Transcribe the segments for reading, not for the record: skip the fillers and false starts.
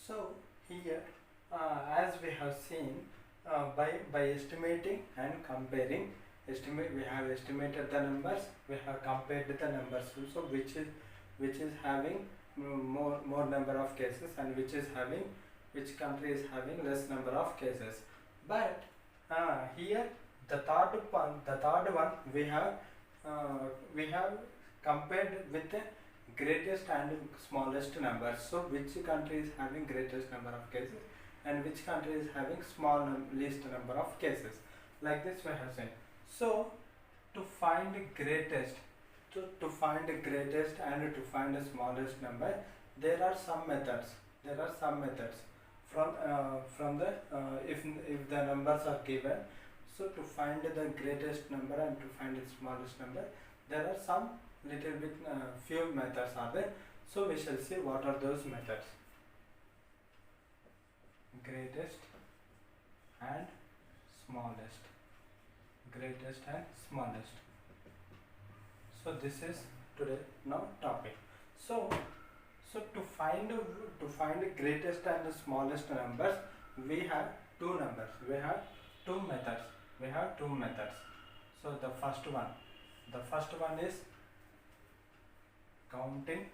So here, as we have seen, by estimating and comparing, we have estimated the numbers, we have compared the numbers. So which is having more number of cases, and which country is having less number of cases. But here the third one we have compared with the greatest and smallest numbers. So which country is having greatest number of cases and which country is having least number of cases, like this we have seen. So to find the greatest to find the greatest and to find the smallest number, there are some methods. From the if the numbers are given, so to find the greatest number and to find the smallest number, there are some little bit few methods are there. So we shall see what are those methods. Greatest and smallest. Greatest and smallest. So this is today now topic. So to find the greatest and the smallest numbers, we have two numbers. We have two methods. So the first one is counting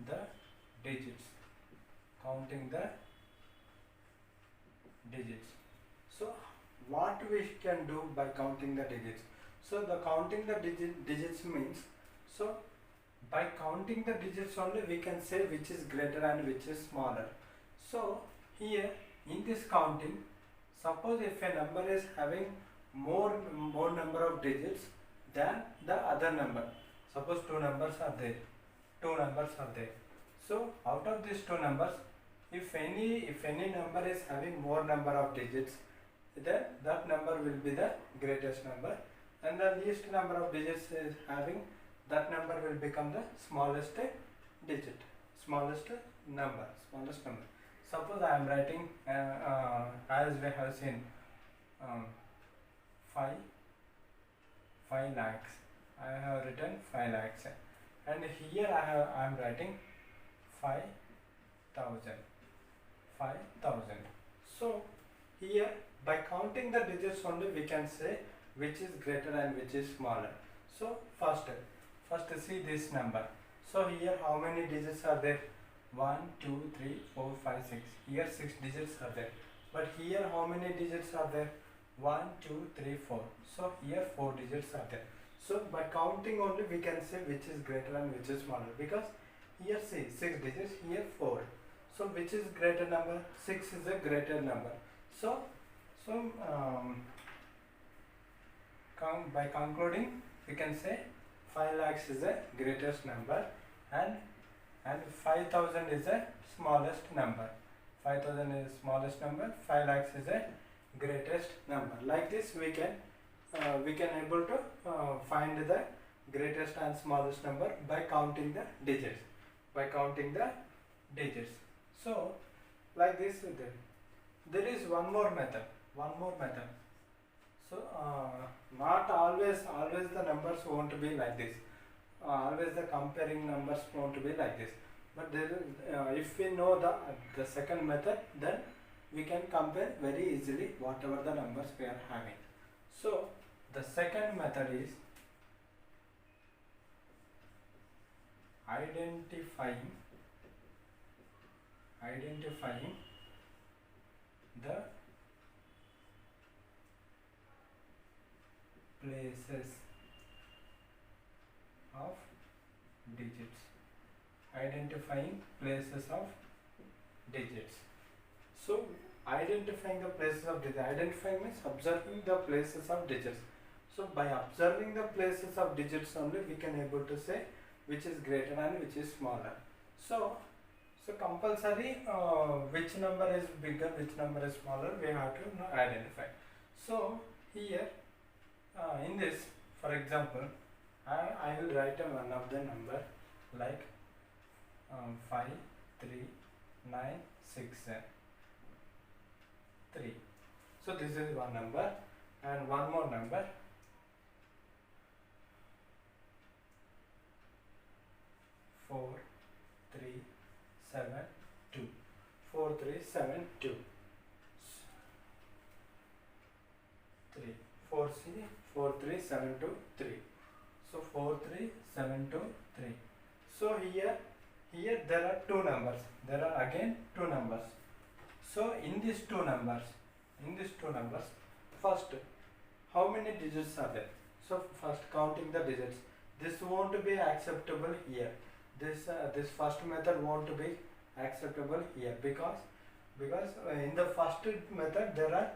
the digits. So what we can do by counting the digits? So the counting the digits means, so by counting the digits only we can say which is greater and which is smaller. So here in this counting, suppose if a number is having more number of digits than the other number, suppose two numbers are there. So out of these two numbers, if any number is having more number of digits, then that number will be the greatest number, and the least number of digits is having, that number will become the smallest number. Suppose I am writing as we have seen 5 lakhs. I have written 5 lakhs, and here I am writing 5,000. So here by counting the digits only we can say which is greater and which is smaller. So first see this number. So here how many digits are there? 1, 2, 3, 4, 5, 6. Here 6 digits are there. But here how many digits are there? 1, 2, 3, 4. So here 4 digits are there. So by counting only we can say which is greater and which is smaller, because here see 6 digits, here 4. So which is greater number? 6 is a greater number. So by concluding we can say 5 lakhs is the greatest number, and 5,000 is the smallest number. 5,000 is smallest number, 5 lakhs is the greatest number. Like this we can able to find the greatest and smallest number by counting the digits. So like this there is one more method. So not always the numbers won't be like this. Always the comparing numbers won't be like this. But there is, if we know the second method, then we can compare very easily whatever the numbers we are having. So the second method is identifying the places of digits. So identifying the places of digits. Identifying means observing the places of digits. So by observing the places of digits only we can able to say which is greater and which is smaller. So compulsory which number is bigger, which number is smaller, we have to identify. So here in this, for example, I will write one of the number like 5, 3, 9, 6, 3. So this is one number, and one more number 4, 4 3 7 2 4 3 7 2 3 4 C 4 3 7 2 3. So 4 3 7 2 3. So here there are two numbers. There are again two numbers. So in these two numbers, first how many digits are there? So first counting the digits. This won't be acceptable here. This first method won't be acceptable here because in the first method there are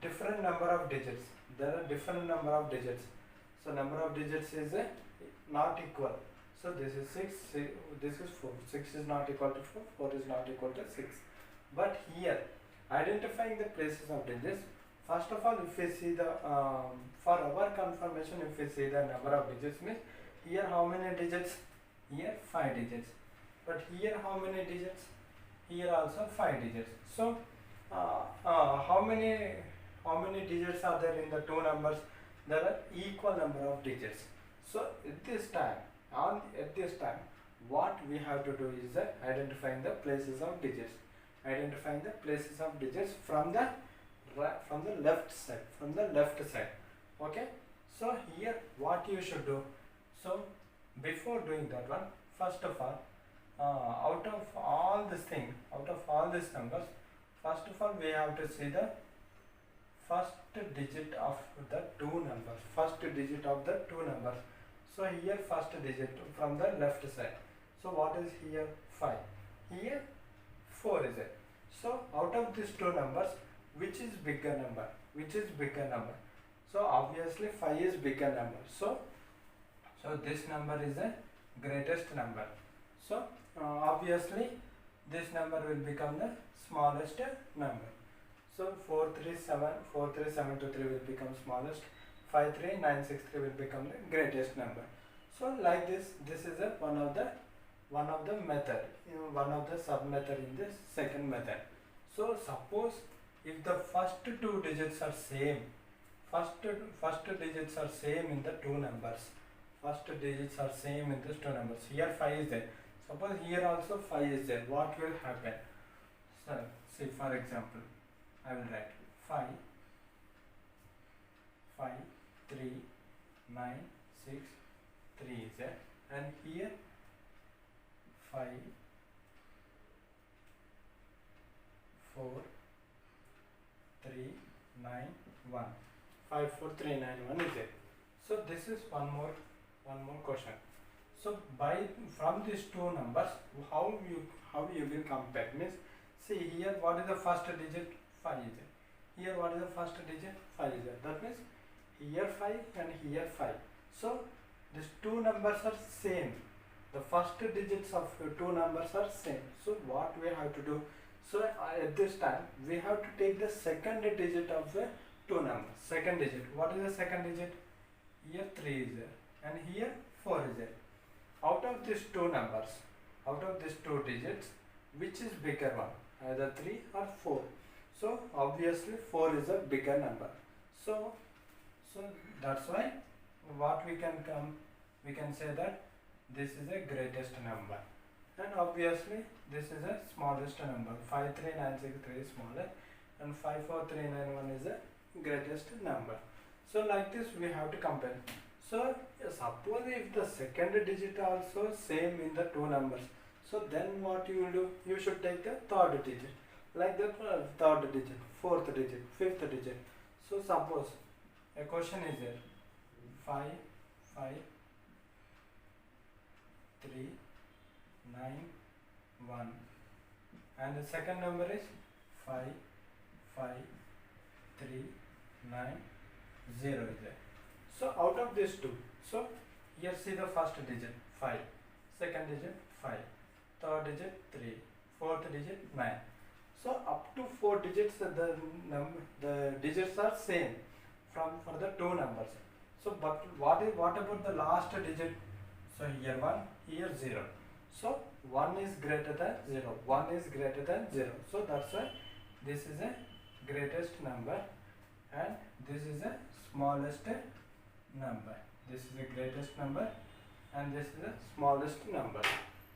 different number of digits. So number of digits is not equal. So this is 6, this is 4. 6 is not equal to 4, 4 is not equal to 6. But here, identifying the places of digits, first of all, if we see the, for our confirmation, if we see the number of digits, means here how many digits? Here 5 digits. But here how many digits? Here also 5 digits. So, how many digits are there in the two numbers? There are equal number of digits. So at this time, what we have to do is identifying the places of digits. From the left side. Okay. So here what you should do. So before doing that one, first of all, out of all these numbers, first of all we have to see the first digit of the two numbers. So here first digit from the left side. So what is here? 5. Here 4 is it. So out of these two numbers, which is bigger number? So obviously 5 is bigger number. So this number is the greatest number. So obviously this number will become the smallest number. So 43723 will become smallest. 53963 will become the greatest number. So like this is one of the method, one of the sub method in this second method. So suppose if the first two digits are same, in the two numbers. Here 5 is there. Suppose here also 5 is there. What will happen? So see, for example, I will write 5 3 9 6 3 is there, and here 5 4 3 9 1. 5 4 3 9 1 is there. So this is one more question. So from these two numbers, how you will compare? Means see here what is the first digit? 5 is there. Here what is the first digit? 5 is there. That means here 5 and here 5. So these two numbers are same. The first digits of two numbers are same. So what we have to do? So at this time we have to take the second digit of the two numbers. Second digit. What is the second digit? Here 3 is there and here 4 is there. Out of these two numbers, out of these two digits, which is bigger one? Either 3 or 4. So obviously 4 is a bigger number. So that's why what we can say that this is a greatest number, and obviously this is a smallest number. 53963 is smaller and 54391 is the greatest number. So like this we have to compare. So suppose if the second digit also same in the two numbers, so then what you will do? You should take the third digit. Like that, third digit, fourth digit, fifth digit. So suppose a question is there: 5 5 3 9 1, and the second number is 5 5 3 9 0 is there. So out of these two, so here see the first digit 5, second digit 5, third digit 3, fourth digit 9. So up to 4 digits the digits are same for the two numbers. So but what about the last digit? So here 1, here 0. So 1 is greater than 0. 1 is greater than 0. So that's why this is a greatest number and this is a smallest number. This is the greatest number and this is the smallest number.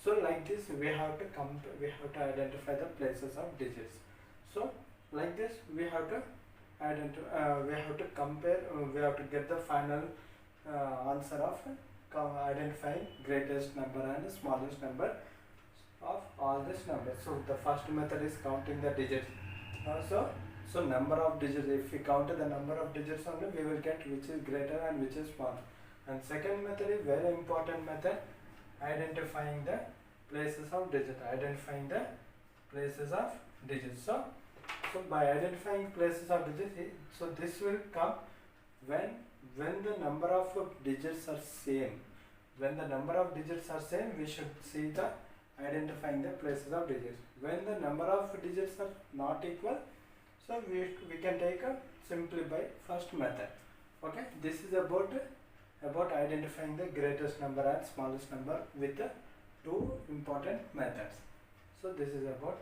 So like this we have to identify the places of digits. So like this we have to compare, we have to get the final answer of identifying greatest number and smallest number of all these numbers. So the first method is counting the digits. So number of digits, if we count the number of digits only, we will get which is greater and which is smaller. And second method is very important method, identifying the places of digits. So by identifying places of digits, so this will come when the number of digits are same. When the number of digits are same, we should see the identifying the places of digits. When the number of digits are not equal, so we can take simply by first method. Okay, this is about identifying the greatest number and smallest number with two important methods. So this is about